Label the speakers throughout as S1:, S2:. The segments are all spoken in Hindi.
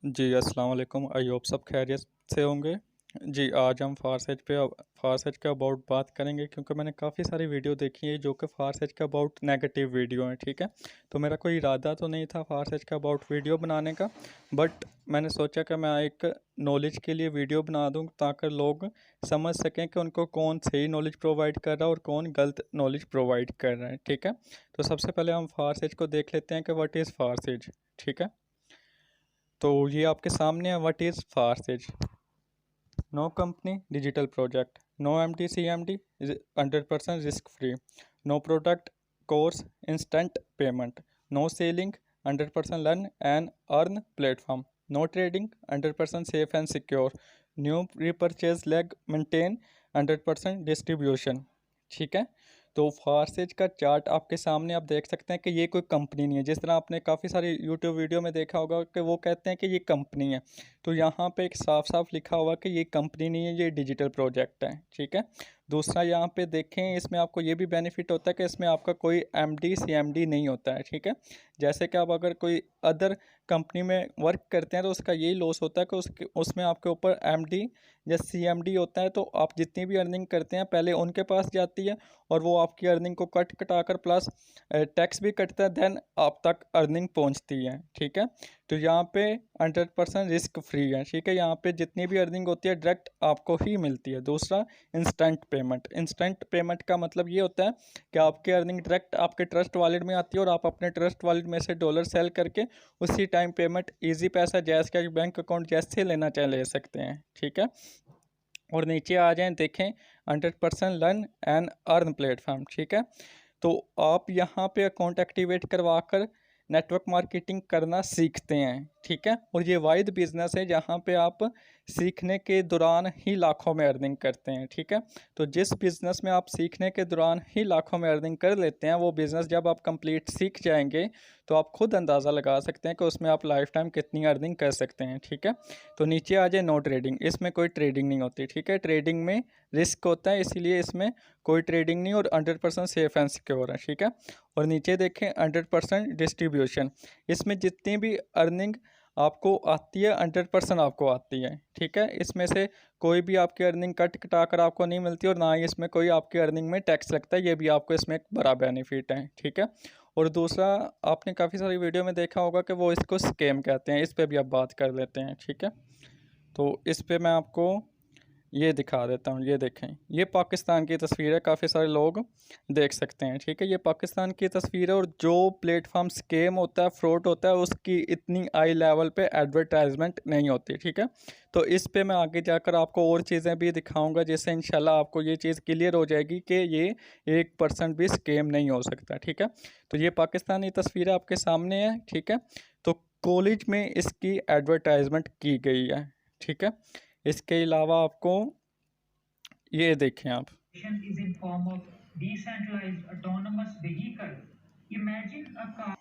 S1: जी, अस्सलाम वालेकुम। आई होप सब खैरियत से होंगे। जी, आज हम फ़ारसेज के अबाउट बात करेंगे, क्योंकि मैंने काफ़ी सारी वीडियो देखी है जो कि फ़ारसेज के अबाउट नेगेटिव वीडियो हैं, ठीक है। तो मेरा कोई इरादा तो नहीं था फ़ारसेज के अबाउट वीडियो बनाने का, बट मैंने सोचा कि मैं एक नॉलेज के लिए वीडियो बना दूँ ताकि लोग समझ सकें कि उनको कौन सही नॉलेज प्रोवाइड कर रहा है और कौन गलत नॉलेज प्रोवाइड कर रहा है, ठीक है। तो सबसे पहले हम फ़ारसेज को देख लेते हैं कि व्हाट इज़ फ़ारसेज, ठीक है। तो ये आपके सामने है, what is farces. No company digital project, no MD CMD, 100% risk free, no product course instant payment, no selling, 100% learn and earn platform, no trading, 100% safe and secure, new repurchase leg maintain, 100% distribution, ठीक है। तो फारसेज का चार्ट आपके सामने आप देख सकते हैं कि ये कोई कंपनी नहीं है। जिस तरह आपने काफ़ी सारी यूट्यूब वीडियो में देखा होगा कि वो कहते हैं कि ये कंपनी है, तो यहाँ पे एक साफ साफ लिखा हुआ कि ये कंपनी नहीं है, ये डिजिटल प्रोजेक्ट है, ठीक है। दूसरा यहाँ पे देखें, इसमें आपको ये भी बेनिफिट होता है कि इसमें आपका कोई एमडी सीएमडी नहीं होता है, ठीक है। जैसे कि आप अगर कोई अदर कंपनी में वर्क करते हैं तो उसका यही लॉस होता है कि उसमें आपके ऊपर एमडी या सीएमडी होता है, तो आप जितनी भी अर्निंग करते हैं पहले उनके पास जाती है और वो आपकी अर्निंग को कटा कर प्लस टैक्स भी कटता है, देन आप तक अर्निंग पहुंचती है, ठीक है। तो यहाँ पे 100% रिस्क फ्री है, ठीक है। यहाँ पे जितनी भी अर्निंग होती है डायरेक्ट आपको ही मिलती है। दूसरा, इंस्टेंट पेमेंट का मतलब ये होता है कि आपकी अर्निंग डायरेक्ट आपके ट्रस्ट वॉलेट में आती है और आप अपने ट्रस्ट वॉलेट में से डॉलर सेल करके उसी टाइम पेमेंट इजी पैसा जैस कैश बैंक अकाउंट जैसे लेना चाहे ले सकते हैं, ठीक है। और नीचे आ जाएं, देखें 100% लर्न एंड अर्न प्लेटफॉर्म, ठीक है। तो आप यहाँ पे अकाउंट एक्टिवेट करवा कर नेटवर्क मार्केटिंग करना सीखते हैं, ठीक है। और ये वाइड बिजनेस है जहाँ पे आप सीखने के दौरान ही लाखों में अर्निंग करते हैं, ठीक है। तो जिस बिज़नेस में आप सीखने के दौरान ही लाखों में अर्निंग कर लेते हैं, वो बिज़नेस जब आप कंप्लीट सीख जाएंगे तो आप खुद अंदाज़ा लगा सकते हैं कि उसमें आप लाइफ टाइम कितनी अर्निंग कर सकते हैं, ठीक है। तो नीचे आ जाए, नो ट्रेडिंग, इसमें कोई ट्रेडिंग नहीं होती, ठीक है। ट्रेडिंग में रिस्क होता है, इसीलिए इसमें कोई ट्रेडिंग नहीं, और 100% सेफ एंड सिक्योर है, ठीक है। और नीचे देखें 100% डिस्ट्रीब्यूशन, इसमें जितनी भी अर्निंग आपको आती है 100% आपको आती है, ठीक है। इसमें से कोई भी आपकी अर्निंग कटा कर आपको नहीं मिलती और ना ही इसमें कोई आपकी अर्निंग में टैक्स लगता है, ये भी आपको इसमें एक बड़ा बेनिफिट है, ठीक है। और दूसरा, आपने काफ़ी सारी वीडियो में देखा होगा कि वो इसको स्कैम कहते हैं, इस पर भी आप बात कर लेते हैं, ठीक है। तो इस पे मैं आपको ये दिखा देता हूँ, ये देखें, ये पाकिस्तान की तस्वीर है, काफ़ी सारे लोग देख सकते हैं, ठीक है। ये पाकिस्तान की तस्वीर है और जो प्लेटफॉर्म स्कैम होता है, फ्रॉड होता है, उसकी इतनी हाई लेवल पे एडवर्टाइजमेंट नहीं होती, ठीक है। तो इस पे मैं आगे जाकर आपको और चीज़ें भी दिखाऊंगा, जिससे इंशाल्लाह आपको ये चीज़ क्लियर हो जाएगी कि ये 1% भी स्कैम नहीं हो सकता, ठीक है। तो ये पाकिस्तानी तस्वीर आपके सामने है, ठीक है। तो कॉलेज में इसकी एडवर्टाइजमेंट की गई है, ठीक है। इसके अलावा आपको ये देखें आप,
S2: is in form of decentralized autonomous vehicle. Imagine a car.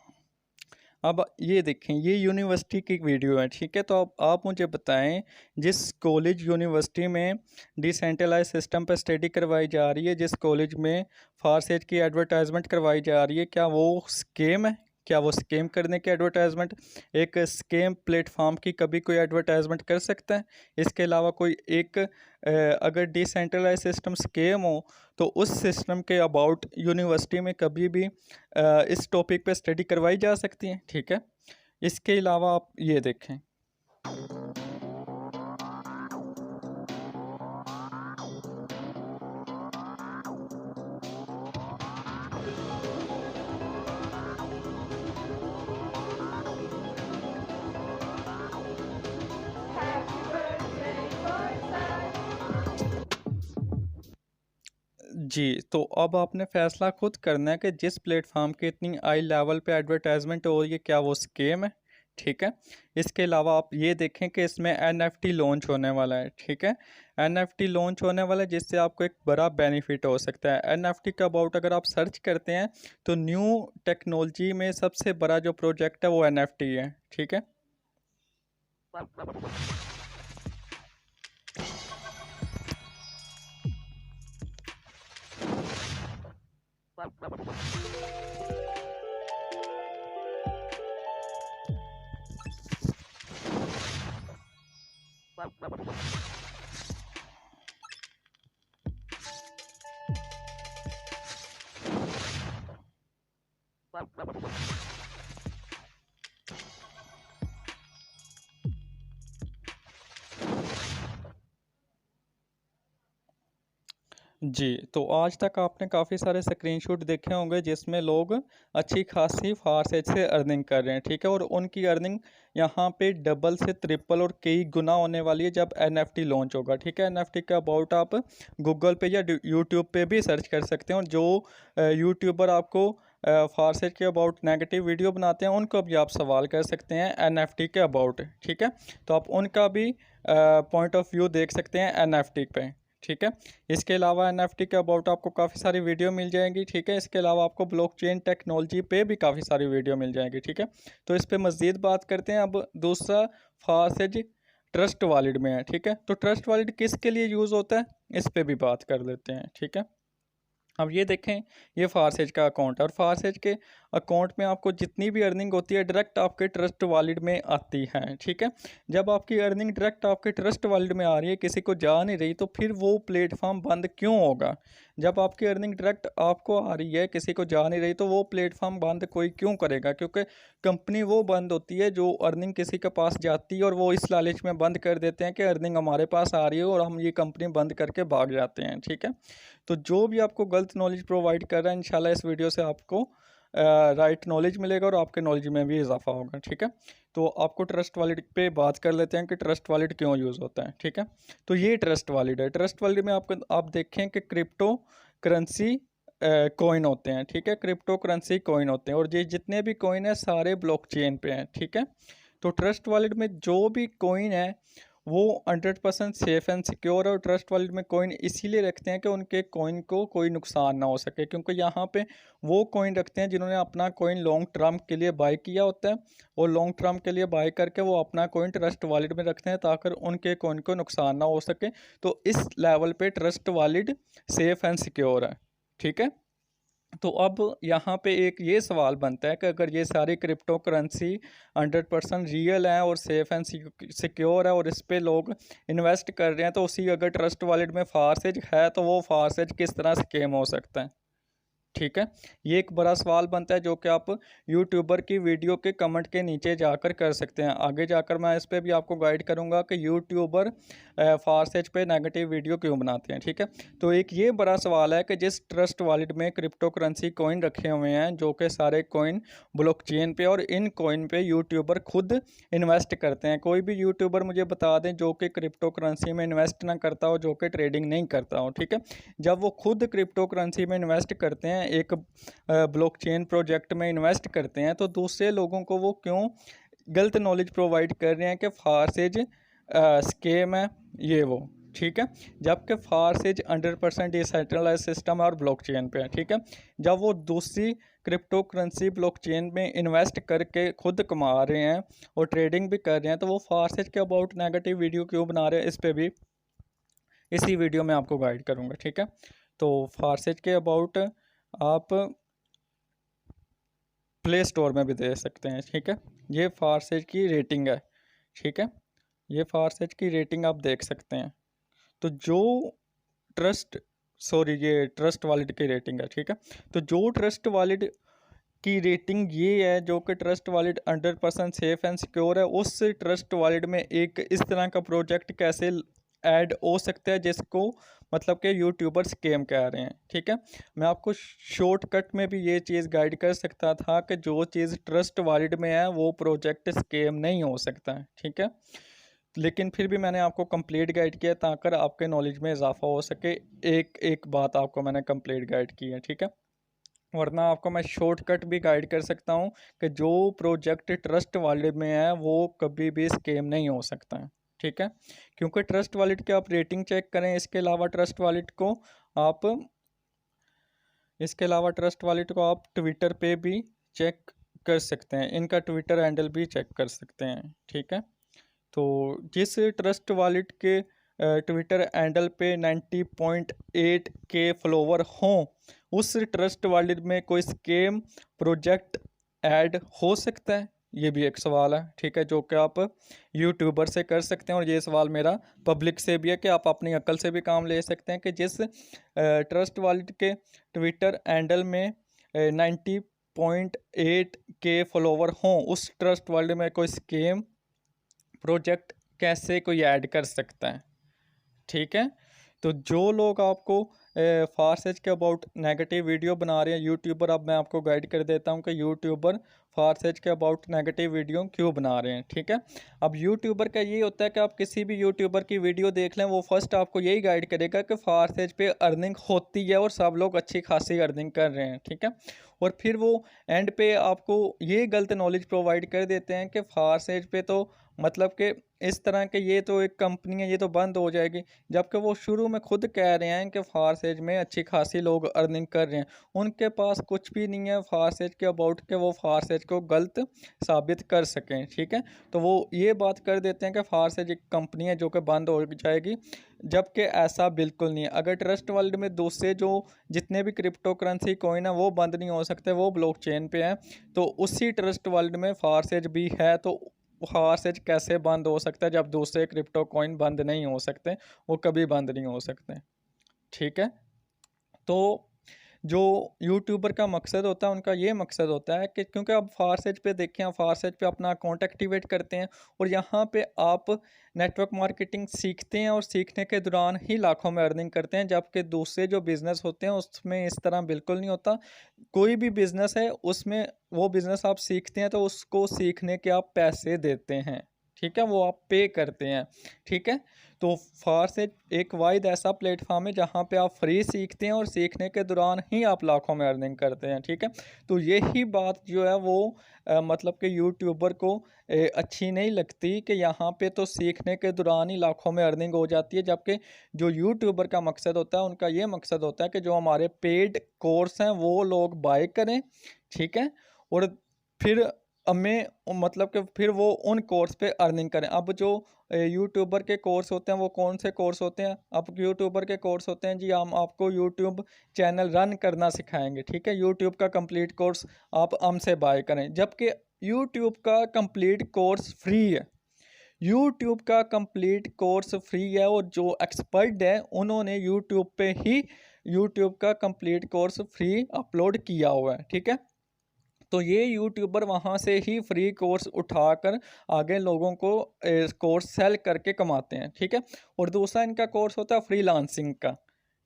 S1: अब ये देखें, ये यूनिवर्सिटी की वीडियो है, ठीक है। तो अब आप मुझे बताएं, जिस कॉलेज यूनिवर्सिटी में डिसेंट्रलाइज सिस्टम पर स्टडी करवाई जा रही है, जिस कॉलेज में फारसेज की एडवर्टाइजमेंट करवाई जा रही है, क्या वो स्केम है? क्या वो स्केम करने की एडवर्टाइजमेंट, एक स्केम प्लेटफॉर्म की कभी कोई एडवर्टाइजमेंट कर सकता है? इसके अलावा कोई एक अगर डिसेंट्रलाइज सिस्टम स्केम हो तो उस सिस्टम के अबाउट यूनिवर्सिटी में कभी भी इस टॉपिक पे स्टडी करवाई जा सकती है, ठीक है। इसके अलावा आप ये देखें, जी। तो अब आपने फैसला खुद करना है कि जिस प्लेटफॉर्म की इतनी हाई लेवल पे एडवर्टाइजमेंट हो रही है, क्या वो स्केम है, ठीक है। इसके अलावा आप ये देखें कि इसमें एनएफटी लॉन्च होने वाला है, ठीक है। एनएफटी लॉन्च होने वाला है जिससे आपको एक बड़ा बेनिफिट हो सकता है। एनएफटी का अबाउट अगर आप सर्च करते हैं तो न्यू टेक्नोलॉजी में सबसे बड़ा जो प्रोजेक्ट है वो एनएफटी है, ठीक है। जी, तो आज तक आपने काफ़ी सारे स्क्रीनशॉट देखे होंगे जिसमें लोग अच्छी खासी फारसेज से अर्निंग कर रहे हैं, ठीक है? और उनकी अर्निंग यहाँ पे डबल से ट्रिपल और कई गुना होने वाली है जब एनएफटी लॉन्च होगा, ठीक है? एनएफटी का अबाउट आप गूगल पे या यूट्यूब पे भी सर्च कर सकते हैं और जो यूट्यूबर आपको फारसेज के अबाउट नेगेटिव वीडियो बनाते हैं उनको भी आप सवाल कर सकते हैं एनएफटी के अबाउट, ठीक है? तो आप उनका भी पॉइंट ऑफ व्यू देख सकते हैं एनएफटी पे, ठीक है? इसके अलावा एनएफटी के अबाउट आपको काफ़ी सारी वीडियो मिल जाएंगी, ठीक है? इसके अलावा आपको ब्लॉकचेन टेक्नोलॉजी पे भी काफ़ी सारी वीडियो मिल जाएगी, ठीक है? तो इस पे मज़ीद बात करते हैं। अब दूसरा फासेज ट्रस्ट वॉलेट में है, ठीक है? तो ट्रस्ट वॉलेट किसके लिए यूज़ होता है, इस पे भी बात कर लेते हैं, ठीक है? अब ये देखें, ये फारसेज का अकाउंट है और फारसेज के अकाउंट में आपको जितनी भी अर्निंग होती है डायरेक्ट आपके ट्रस्ट वॉलेट में आती है, ठीक है? जब आपकी अर्निंग डायरेक्ट आपके ट्रस्ट वॉलेट में आ रही है, किसी को जा नहीं रही, तो फिर वो प्लेटफॉर्म बंद क्यों होगा? जब आपकी अर्निंग डायरेक्ट आपको आ रही है, किसी को जा नहीं रही, तो वो प्लेटफॉर्म बंद कोई क्यों करेगा? क्योंकि कंपनी वो बंद होती है जो अर्निंग किसी के पास जाती है और वो इस लालच में बंद कर देते हैं कि अर्निंग हमारे पास आ रही है और हम ये कंपनी बंद करके भाग जाते हैं, ठीक है? तो जो भी आपको गलत नॉलेज प्रोवाइड कर रहा है, इंशाल्लाह इस वीडियो से आपको राइट नॉलेज मिलेगा और आपके नॉलेज में भी इजाफा होगा, ठीक है? तो आपको ट्रस्ट वॉलेट पे बात कर लेते हैं कि ट्रस्ट वॉलेट क्यों यूज़ होता है, ठीक है? तो ये ट्रस्ट वॉलेट है। ट्रस्ट वॉलेट में आप देखें कि क्रिप्टो करेंसी कॉइन होते हैं, ठीक है? क्रिप्टो करेंसी कॉइन होते हैं और ये जितने भी कॉइन है सारे ब्लॉकचेन पे हैं, ठीक है? तो ट्रस्ट वॉलेट में जो भी कॉइन है वो 100% सेफ़ एंड सिक्योर है और ट्रस्ट वॉलेट में कॉइन इसीलिए रखते हैं कि उनके कॉइन को कोई नुकसान ना हो सके, क्योंकि यहाँ पे वो कॉइन रखते हैं जिन्होंने अपना कॉइन लॉन्ग टर्म के लिए बाय किया होता है और लॉन्ग टर्म के लिए बाय करके वो अपना कॉइन ट्रस्ट वॉलेट में रखते हैं ताकि उनके कॉइन को नुकसान ना हो सके। तो इस लेवल पे trust wallet safe and secure है, ठीक है? तो अब यहाँ पे एक ये सवाल बनता है कि अगर ये सारी क्रिप्टो करेंसी 100% रियल है और सेफ़ एंड सिक्योर है और इस पे लोग इन्वेस्ट कर रहे हैं, तो उसी अगर ट्रस्ट वॉलेट में फारसेज है तो वो फारसेज किस तरह स्कैम हो सकता है, ठीक है? ये एक बड़ा सवाल बनता है जो कि आप यूट्यूबर की वीडियो के कमेंट के नीचे जाकर कर सकते हैं। आगे जाकर मैं इस पे भी आपको गाइड करूंगा कि यूट्यूबर फारसेज पे नेगेटिव वीडियो क्यों बनाते हैं, ठीक है? तो एक ये बड़ा सवाल है कि जिस ट्रस्ट वॉलेट में क्रिप्टो करेंसी कॉइन रखे हुए हैं जो कि सारे कॉइन ब्लॉकचेन पे और इन कॉइन पे यूट्यूबर खुद इन्वेस्ट करते हैं। कोई भी यूट्यूबर मुझे बता दें जो कि क्रिप्टो करेंसी में इन्वेस्ट ना करता हो, जो कि ट्रेडिंग नहीं करता हो, ठीक है? जब वो खुद क्रिप्टो करेंसी में इन्वेस्ट करते हैं, एक ब्लॉकचेन प्रोजेक्ट में इन्वेस्ट करते हैं, तो दूसरे लोगों को वो क्यों गलत नॉलेज प्रोवाइड कर रहे हैं कि फारसेज स्केम है ये वो, ठीक है? जबकि फारसेज 100% डिसेंट्रलाइज सिस्टम है और ब्लॉकचेन पे है, ठीक है? जब वो दूसरी क्रिप्टो करेंसी ब्लॉकचेन में इन्वेस्ट करके खुद कमा रहे हैं और ट्रेडिंग भी कर रहे हैं, तो वो फारसेज के अबाउट नेगेटिव वीडियो क्यों बना रहे हैं, इस पर भी इसी वीडियो में आपको गाइड करूँगा, ठीक है? तो फारसेज के अबाउट आप प्ले स्टोर में भी दे सकते हैं, ठीक है? ये फारसेज की रेटिंग है, ठीक है? ये फारसेज की रेटिंग आप देख सकते हैं। तो जो ट्रस्ट सॉरी ये ट्रस्ट वॉलेट की रेटिंग है, ठीक है? तो जो ट्रस्ट वॉलेट की रेटिंग ये है जो कि trust wallet 100% safe and secure है, उस ट्रस्ट वॉलेट में एक इस तरह का प्रोजेक्ट कैसे ऐड हो सकता है जिसको मतलब कि यूट्यूबर स्कैम कह रहे हैं, ठीक है? मैं आपको शॉर्टकट में भी ये चीज़ गाइड कर सकता था कि जो चीज़ ट्रस्ट वॉलेट में है वो प्रोजेक्ट स्कैम नहीं हो सकता है, ठीक है? लेकिन फिर भी मैंने आपको कंप्लीट गाइड किया ताकि आपके नॉलेज में इजाफा हो सके। एक एक बात आपको मैंने कंप्लीट गाइड की है, ठीक है? वरना आपको मैं शॉर्टकट भी गाइड कर सकता हूँ कि जो प्रोजेक्ट ट्रस्ट वॉलेट में है वो कभी भी स्कैम नहीं हो सकता है, ठीक है? क्योंकि ट्रस्ट वॉलेट की आप रेटिंग चेक करें, आप ट्रस्ट वॉलेट को आप ट्विटर पे भी चेक कर सकते हैं, इनका ट्विटर हैंडल भी चेक कर सकते हैं, ठीक है? तो जिस ट्रस्ट वॉलेट के ट्विटर हैंडल पे 90.8 के फॉलोवर हों, उस ट्रस्ट वॉलेट में कोई स्कैम प्रोजेक्ट ऐड हो सकता है? ये भी एक सवाल है, ठीक है, जो कि आप यूट्यूबर से कर सकते हैं। और ये सवाल मेरा पब्लिक से भी है कि आप अपनी अक्ल से भी काम ले सकते हैं कि जिस ट्रस्ट वॉलेट के ट्विटर हैंडल में 90.8 के फॉलोवर हों, उस ट्रस्ट वॉलेट में कोई स्कीम प्रोजेक्ट कैसे कोई ऐड कर सकता है, ठीक है। तो जो लोग आपको फार सेज के अबाउट नेगेटिव वीडियो बना रहे हैं यूट्यूबर, अब मैं आपको गाइड कर देता हूँ कि यूट्यूबर फार सेज के अबाउट नेगेटिव वीडियो क्यों बना रहे हैं, ठीक है। अब यूट्यूबर का ये होता है कि आप किसी भी यूट्यूबर की वीडियो देख लें, वो फर्स्ट आपको यही गाइड करेगा कि फार सेज पे अर्निंग होती है और सब लोग अच्छी खासी अर्निंग कर रहे हैं, ठीक है। और फिर वो एंड पे आपको ये गलत नॉलेज प्रोवाइड कर देते हैं कि फार सेज पे तो मतलब कि इस तरह के ये तो एक कंपनी है, ये तो बंद हो जाएगी, जबकि वो शुरू में खुद कह रहे हैं कि फारसेज में अच्छी खासी लोग अर्निंग कर रहे हैं। उनके पास कुछ भी नहीं है फारसेज के अबाउट के वो फारसेज को गलत साबित कर सकें, ठीक है। तो वो ये बात कर देते हैं कि फारसेज एक कंपनी है जो कि बंद हो जाएगी, जबकि ऐसा बिल्कुल नहीं है। अगर ट्रस्ट वर्ल्ड में दूसरे जो जितने भी क्रिप्टो करेंसी कॉइन है वो बंद नहीं हो सकते, वो ब्लॉकचेन पे हैं, तो उसी ट्रस्ट वर्ल्ड में फारसेज भी है, तो फारसेज कैसे बंद हो सकता है जब दूसरे क्रिप्टो कॉइन बंद नहीं हो सकते, वो कभी बंद नहीं हो सकते, ठीक है। तो जो यूट्यूबर का मकसद होता है, उनका ये मकसद होता है कि क्योंकि आप फारसेज पे देखें, आप फारसेज पे अपना अकाउंट एक्टिवेट करते हैं और यहाँ पे आप नेटवर्क मार्केटिंग सीखते हैं और सीखने के दौरान ही लाखों में अर्निंग करते हैं, जबकि दूसरे जो बिज़नेस होते हैं उसमें इस तरह बिल्कुल नहीं होता। कोई भी बिज़नेस है उसमें वो बिज़नेस आप सीखते हैं तो उसको सीखने के आप पैसे देते हैं, ठीक है, वो आप पे करते हैं, ठीक है। तो फारसेज एक वाहिद ऐसा प्लेटफॉर्म है जहाँ पे आप फ्री सीखते हैं और सीखने के दौरान ही आप लाखों में अर्निंग करते हैं, ठीक है। तो यही बात जो है वो मतलब कि यूट्यूबर को अच्छी नहीं लगती कि यहाँ पे तो सीखने के दौरान ही लाखों में अर्निंग हो जाती है, जबकि जो यूट्यूबर का मकसद होता है, उनका ये मकसद होता है कि जो हमारे पेड कोर्स हैं वो लोग बाय करें, ठीक है, और फिर हमें मतलब कि फिर वो उन कोर्स पे अर्निंग करें। अब जो यूट्यूबर के कोर्स होते हैं वो कौन से कोर्स होते हैं? अब यूट्यूबर के कोर्स होते हैं जी, हम आपको यूट्यूब चैनल रन करना सिखाएंगे, ठीक है। यूट्यूब का कंप्लीट कोर्स आप हमसे बाय करें, जबकि यूट्यूब का कंप्लीट कोर्स फ्री है। यूट्यूब का कंप्लीट कोर्स फ्री है और जो एक्सपर्ट है उन्होंने यूट्यूब पे ही यूट्यूब का कंप्लीट कोर्स फ्री अपलोड किया हुआ है, ठीक है। तो ये यूट्यूबर वहाँ से ही फ्री कोर्स उठाकर आगे लोगों को कोर्स सेल करके कमाते हैं, ठीक है। और दूसरा इनका कोर्स होता है फ्रीलांसिंग का,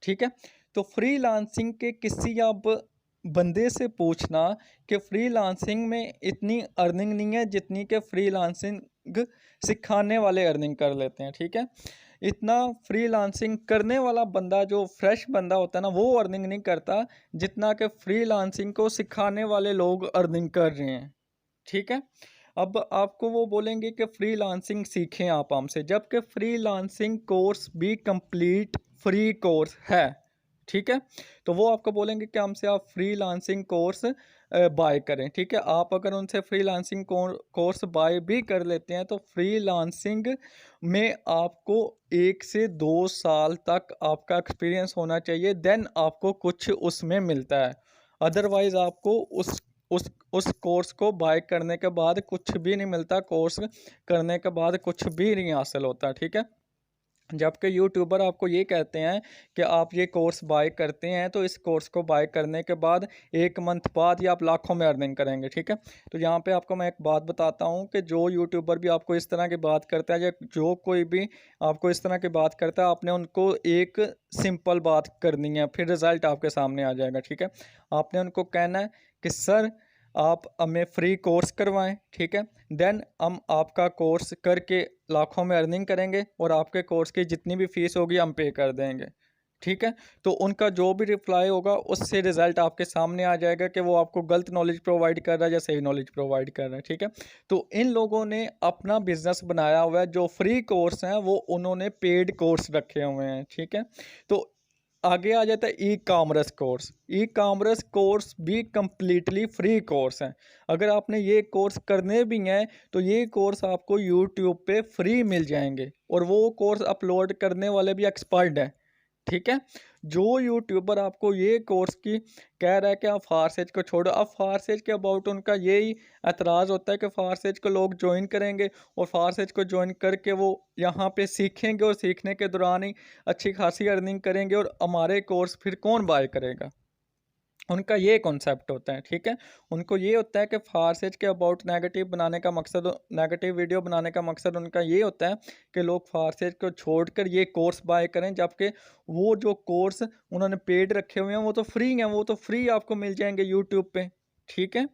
S1: ठीक है। तो फ्रीलांसिंग के किसी आप बंदे से पूछना कि फ्रीलांसिंग में इतनी अर्निंग नहीं है जितनी कि फ्रीलांसिंग सिखाने वाले अर्निंग कर लेते हैं, ठीक है। इतना फ्रीलांसिंग करने वाला बंदा जो फ्रेश बंदा होता है ना, वो अर्निंग नहीं करता जितना कि फ्रीलांसिंग को सिखाने वाले लोग अर्निंग कर रहे हैं, ठीक है। अब आपको वो बोलेंगे कि फ्रीलांसिंग सीखें आप हमसे, जबकि फ्रीलांसिंग कोर्स भी कंप्लीट फ्री कोर्स है, ठीक है। तो वो आपको बोलेंगे कि हमसे आप फ्रीलांसिंग कोर्स बाय करें, ठीक है। आप अगर उनसे फ्रीलांसिंग कोर्स बाय भी कर लेते हैं तो फ्रीलांसिंग में आपको 1 से 2 साल तक आपका एक्सपीरियंस होना चाहिए, देन आपको कुछ उसमें मिलता है। अदरवाइज़ आपको उस कोर्स को बाय करने के बाद कुछ भी नहीं मिलता, कोर्स करने के बाद कुछ भी नहीं हासिल होता, ठीक है। जबकि यूट्यूबर आपको ये कहते हैं कि आप ये कोर्स बाय करते हैं तो इस कोर्स को बाय करने के बाद 1 मंथ बाद ही आप लाखों में अर्निंग करेंगे, ठीक है। तो यहाँ पे आपको मैं एक बात बताता हूँ कि जो यूट्यूबर भी आपको इस तरह की बात करता है या जो कोई भी आपको इस तरह की बात करता है, आपने उनको एक सिंपल बात करनी है, फिर रिज़ल्ट आपके सामने आ जाएगा, ठीक है। आपने उनको कहना है कि सर आप हमें फ्री कोर्स करवाएं, ठीक है, देन हम आपका कोर्स करके लाखों में अर्निंग करेंगे और आपके कोर्स की जितनी भी फीस होगी हम पे कर देंगे, ठीक है। तो उनका जो भी रिप्लाई होगा उससे रिजल्ट आपके सामने आ जाएगा कि वो आपको गलत नॉलेज प्रोवाइड कर रहा है या सही नॉलेज प्रोवाइड कर रहा है, ठीक है। तो इन लोगों ने अपना बिजनेस बनाया हुआ है, जो फ्री कोर्स हैं वो उन्होंने पेड कोर्स रखे हुए हैं, ठीक है। तो आगे आ जाता है e commerce course. E commerce course भी कम्प्लीटली फ्री कोर्स हैं। अगर आपने ये कोर्स करने भी हैं तो ये कोर्स आपको यूट्यूब पे फ्री मिल जाएंगे और वो कोर्स अपलोड करने वाले भी एक्सपर्ट हैं, ठीक है। जो यूट्यूबर आपको ये कोर्स की कह रहा है कि आप फारसेज को छोड़ो, अब फारसेज के अबाउट उनका यही एतराज़ होता है कि फारसेज को लोग ज्वाइन करेंगे और फारसेज को ज्वाइन करके वो यहाँ पे सीखेंगे और सीखने के दौरान ही अच्छी खासी अर्निंग करेंगे और हमारे कोर्स फिर कौन बाय करेगा। उनका ये कॉन्सेप्ट होता है, ठीक है। उनको ये होता है कि फारसेज के अबाउट नेगेटिव बनाने का मकसद, नेगेटिव वीडियो बनाने का मकसद उनका ये होता है कि लोग फारसेज को छोड़कर ये कोर्स बाय करें, जबकि वो जो कोर्स उन्होंने पेड रखे हुए हैं वो तो फ्री हैं, वो तो फ्री आपको मिल जाएंगे यूट्यूब पे, ठीक है।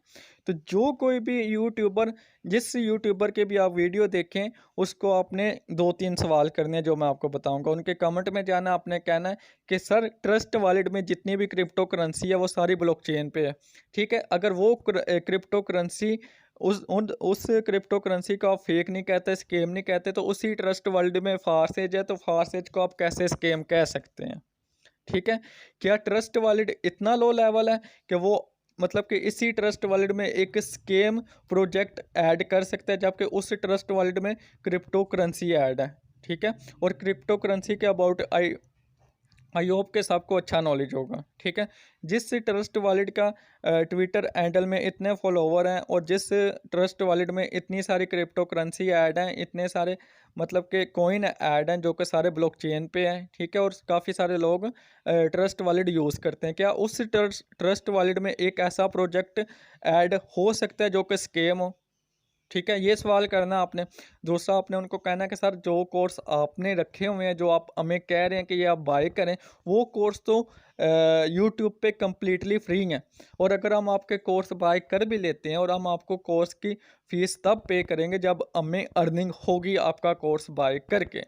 S1: तो जो कोई भी यूट्यूबर, जिस यूट्यूबर के भी आप वीडियो देखें, उसको आपने 2-3 सवाल करने हैं जो मैं आपको बताऊंगा। उनके कमेंट में जाना, आपने कहना है कि सर ट्रस्ट वॉलेट में जितनी भी क्रिप्टो करेंसी है वो सारी ब्लॉकचेन पे है, ठीक है। अगर वो क्रिप्टो करेंसी उस क्रिप्टो करेंसी को आप फेक नहीं कहते, स्कैम नहीं कहते, तो उसी ट्रस्ट वर्ल्ड में फारसेज है, तो फारसेज को आप कैसे स्कैम कह सकते हैं, ठीक है। क्या ट्रस्ट वॉलेट इतना लो लेवल है कि वो मतलब कि इसी ट्रस्ट वॉलेट में एक स्कैम प्रोजेक्ट ऐड कर सकता है, जबकि उस ट्रस्ट वॉलेट में क्रिप्टो करेंसी ऐड है, ठीक है। और क्रिप्टो करेंसी के अबाउट आई होप के सबको अच्छा नॉलेज होगा, ठीक है। जिस ट्रस्ट वॉलेट का ट्विटर हैंडल में इतने फॉलोवर हैं और जिस ट्रस्ट वॉलेट में इतनी सारी क्रिप्टो करेंसी ऐड हैं, इतने सारे मतलब के कॉइन ऐड हैं जो कि सारे ब्लॉकचेन पे हैं, ठीक है। और काफ़ी सारे लोग ट्रस्ट वॉलेट यूज़ करते हैं। क्या उस ट्रस्ट वॉलेट में एक ऐसा प्रोजेक्ट ऐड हो सकता है जो कि स्कैम हो, ठीक है। ये सवाल करना आपने। दूसरा, आपने उनको कहना है कि सर जो कोर्स आपने रखे हुए हैं, जो आप हमें कह रहे हैं कि ये आप बाय करें, वो कोर्स तो यूट्यूब पे कम्प्लीटली फ्री हैं, और अगर हम आपके कोर्स बाय कर भी लेते हैं और हम आपको कोर्स की फ़ीस तब पे करेंगे जब हमें अर्निंग होगी आपका कोर्स बाय करके।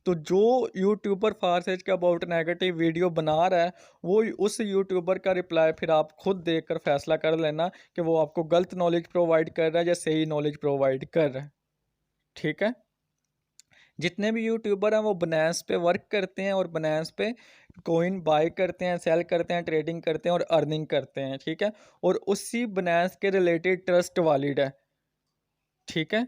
S1: तो जो यूट्यूबर फारसेज के अबाउट नेगेटिव वीडियो बना रहा है, वो उस यूट्यूबर का रिप्लाई फिर आप खुद देखकर फैसला कर लेना कि वो आपको गलत नॉलेज प्रोवाइड कर रहा है या सही नॉलेज प्रोवाइड कर रहा है, ठीक है। जितने भी यूट्यूबर हैं वो बनास पे वर्क करते हैं और बनास पे कोइन बाय करते हैं, सेल करते हैं, ट्रेडिंग करते हैं और अर्निंग करते हैं, ठीक है। और उसी बनास के रिलेटेड ट्रस्ट वॉलेट है, ठीक है।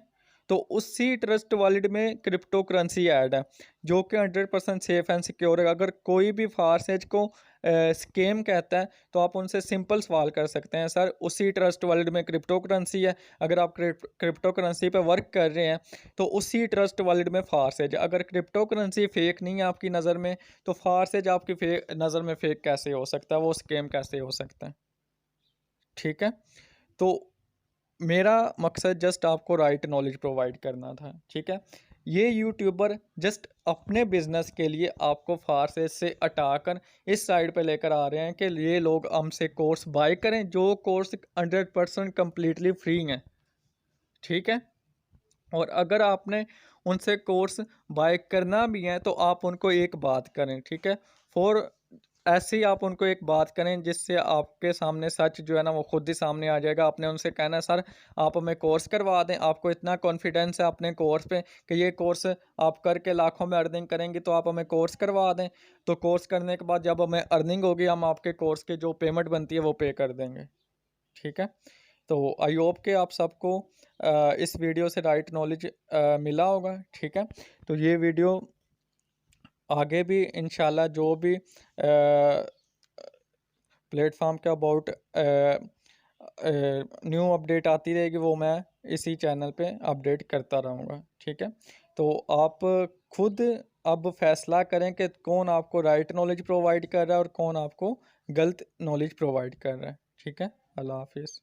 S1: तो उसी ट्रस्ट वॉलेट में क्रिप्टो करेंसी ऐड है जो कि 100% सेफ एंड सिक्योर है। अगर कोई भी फारसेज को स्कैम कहता है तो आप उनसे सिंपल सवाल कर सकते हैं, सर उसी ट्रस्ट वॉलेट में क्रिप्टो करेंसी है, अगर आप क्रिप्टो करेंसी पे वर्क कर रहे हैं तो उसी ट्रस्ट वॉलेट में फारसेज है। अगर क्रिप्टो करेंसी फेक नहीं है आपकी नज़र में, तो फारसेज आपकी नज़र में फेक कैसे हो सकता है, वो स्कैम कैसे हो सकता है, ठीक है। तो मेरा मकसद जस्ट आपको राइट नॉलेज प्रोवाइड करना था, ठीक है। ये यूट्यूबर जस्ट अपने बिजनेस के लिए आपको फारसेज से हटाकर इस साइड पे लेकर आ रहे हैं कि ये लोग हमसे कोर्स बाय करें, जो कोर्स 100% कम्प्लीटली फ्री हैं, ठीक है। और अगर आपने उनसे कोर्स बाय करना भी है तो आप उनको एक बात करें, ठीक है। फॉर ऐसे ही आप उनको एक बात करें जिससे आपके सामने सच जो है ना वो खुद ही सामने आ जाएगा। आपने उनसे कहना है सर आप हमें कोर्स करवा दें, आपको इतना कॉन्फिडेंस है अपने कोर्स पे कि ये कोर्स आप करके लाखों में अर्निंग करेंगे, तो आप हमें कोर्स करवा दें। तो कोर्स करने के बाद जब हमें अर्निंग होगी हम आपके कोर्स की जो पेमेंट बनती है वो पे कर देंगे, ठीक है। तो आई होप के आप सबको इस वीडियो से राइट नॉलेज मिला होगा, ठीक है। तो ये वीडियो आगे भी इंशाल्लाह जो भी प्लेटफॉर्म के अबाउट न्यू अपडेट आती रहेगी वो मैं इसी चैनल पे अपडेट करता रहूँगा, ठीक है। तो आप खुद अब फैसला करें कि कौन आपको राइट नॉलेज प्रोवाइड कर रहा है और कौन आपको गलत नॉलेज प्रोवाइड कर रहा है, ठीक है। अल्लाह हाफिज़।